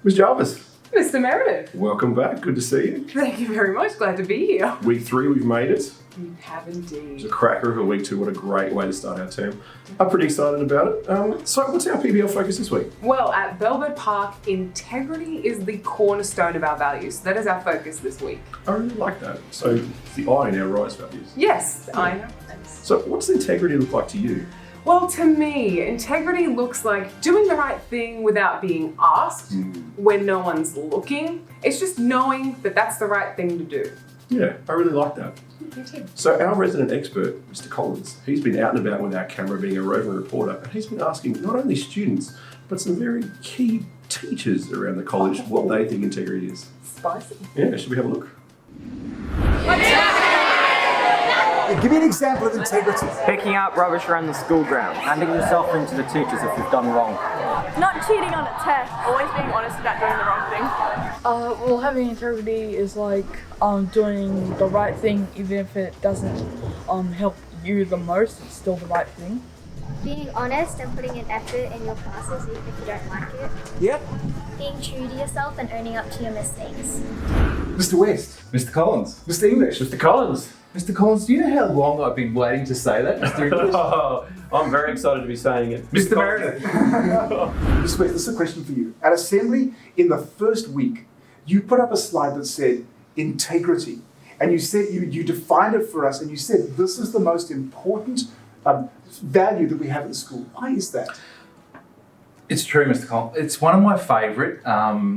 Ms. Jarvis, Mr. Meredith. welcome back. Good to see you. Thank you very much. Glad to be here. Week 3, we've made it. You have indeed. It's a cracker of a week 2. What a great way to start our term. I'm pretty excited about it. So what's our PBL focus this week? Well, at Bellbird Park, integrity is the cornerstone of our values. That is our focus this week. I really like that. So it's the I in our RISE values. Yes, I know. So what's integrity look like to you? Well, to me, integrity looks like doing the right thing without being asked when no one's looking. It's just knowing that that's the right thing to do. Yeah, I really like that. Me too. So our resident expert, Mr. Collins, he's been out and about with our camera being a roving reporter, and he's been asking not only students, but some very key teachers around the college what they think integrity is. Spicy. Yeah, should we have a look? Give me an example of integrity. Picking up rubbish around the school ground, handing yourself into the teachers if you've done wrong. Not cheating on a test, always being honest about doing the wrong thing. Well, having integrity is like doing the right thing, even if it doesn't help you the most. It's still the right thing. Being honest and putting in effort in your classes even if you don't like it. Yep. Being true to yourself and owning up to your mistakes. Mr. West. Mr. Collins. Mr. English. Mr. Collins. Mr. Collins, do you know how long I've been waiting to say that, Mr. English? Oh, I'm very excited to be saying it. Mr. Meredith. Mr. West, this is a question for you. At Assembly, in the first week, you put up a slide that said integrity. And you said, you defined it for us, and you said this is the most important value that we have at the school. Why is that? It's true, Mr. Collins. It's one of my favourite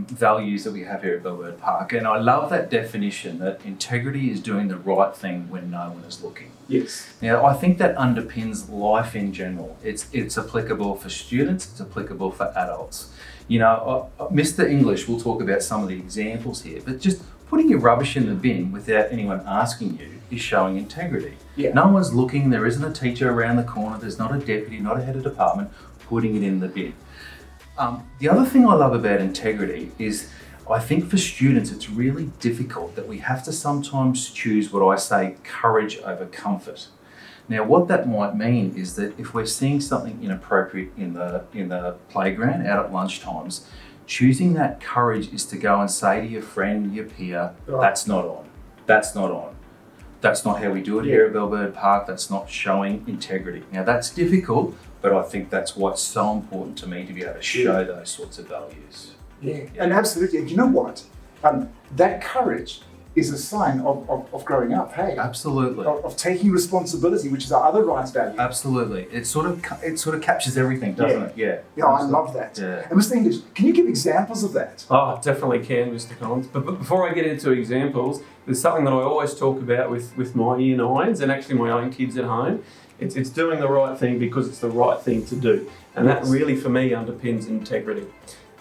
values that we have here at Bellbird Park, and I love that definition that integrity is doing the right thing when no one is looking. Yes. Now, I think that underpins life in general. It's applicable for students, it's applicable for adults. You know, Mr. English will talk about some of the examples here, but just putting your rubbish in the bin without anyone asking you is showing integrity. Yeah. No one's looking, there isn't a teacher around the corner, there's not a deputy, not a head of department putting it in the bin. The other thing I love about integrity is I think for students it's really difficult that we have to sometimes choose what I say courage over comfort. Now what that might mean is that if we're seeing something inappropriate in the playground out at lunchtimes, choosing that courage is to go and say to your friend, your peer, that's not on, that's not on. That's not how we do it here at Bellbird Park, that's not showing integrity. Now that's difficult, but I think that's what's so important to me to be able to show those sorts of values. Yeah, and absolutely. And you know what? That courage is a sign of growing up, hey? Absolutely. Of taking responsibility, which is our other rights value. Absolutely. It sort of captures everything, doesn't it? Yeah. Yeah, I love that. Yeah. And Mr. English, can you give examples of that? Oh, definitely can, Mr. Collins. But before I get into examples, there's something that I always talk about with my year 9s and actually my own kids at home. It's doing the right thing because it's the right thing to do. And that really, for me, underpins integrity.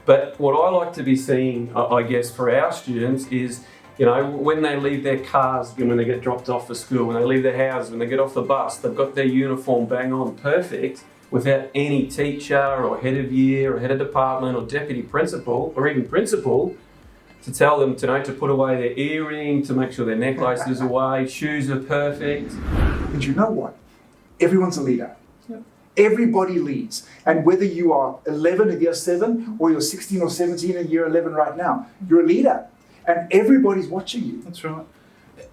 But what I like to be seeing, I guess, for our students is, you know, when they leave their cars, when they get dropped off for school, when they leave their house, when they get off the bus, they've got their uniform bang on perfect without any teacher or head of year or head of department or deputy principal or even principal to tell them to put away their earring, to make sure their necklace is away, shoes are perfect. And you know what? Everyone's a leader. Yep. Everybody leads. And whether you are 11 in year 7 or you're 16 or 17 in year 11 right now, you're a leader. And everybody's watching you. That's right.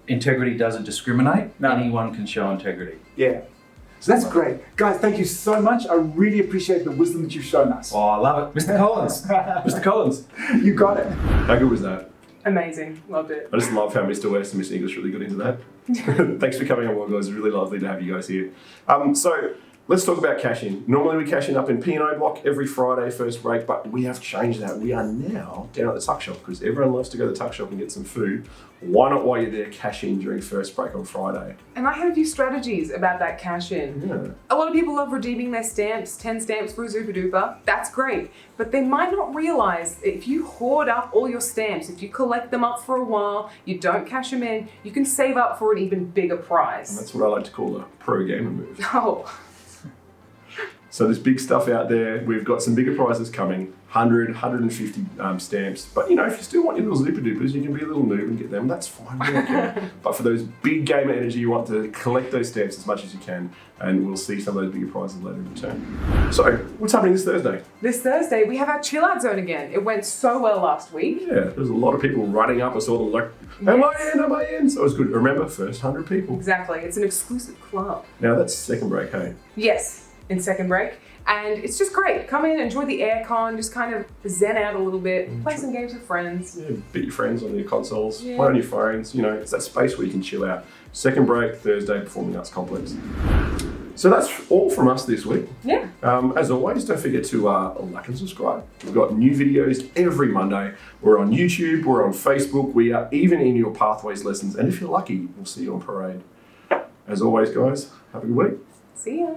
Integrity doesn't discriminate. No. Anyone can show integrity. Yeah. So that's great. Guys, thank you so much. I really appreciate the wisdom that you've shown us. Oh, I love it. Mr. Collins. Mr. Collins, You got it. how good was that? Amazing. Loved it. I just love how Mr. West and Mr. English really got into that. Thanks for coming on, well, guys. It's really lovely to have you guys here. So let's talk about cash-in. Normally we cash in up in P&O block every Friday, first break, but we have changed that. We are now down at the tuck shop because everyone loves to go to the tuck shop and get some food. Why not, while you're there, cash in during first break on Friday? And I have a few strategies about that cash in. Yeah. A lot of people love redeeming their stamps, 10 stamps for a Super Duper. That's great. But they might not realize if you hoard up all your stamps, if you collect them up for a while, you don't cash them in, you can save up for an even bigger And prize. that's what I like to call a pro gamer move. Oh. So there's big stuff out there. We've got some bigger prizes coming, 100, 150 stamps. But you know, if you still want your little Zupa Dupas, you can be a little noob and get them. That's fine. We don't care. But for those big gamer energy, you want to collect those stamps as much as you can, and we'll see some of those bigger prizes later in return. So what's happening this Thursday? This Thursday, we have our chill out zone again. It went so well last week. Yeah, there's a lot of people running up a sort of like, am I in? So it's good. Remember, first 100 people. Exactly. It's an exclusive club. Now that's second break, hey? Yes, in second break. And it's just great. Come in, enjoy the aircon, just kind of zen out a little bit, play some games with friends. Yeah, beat your friends on your consoles, Yeah. play on your phones. You know, it's that space where you can chill out. Second break, Thursday, Performing Arts Complex. So that's all from us this week. Yeah. As always, don't forget to like and subscribe. We've got new videos every Monday. We're on YouTube, we're on Facebook, we are even in your Pathways lessons. And if you're lucky, we'll see you on parade. As always, guys, have a good week. See ya.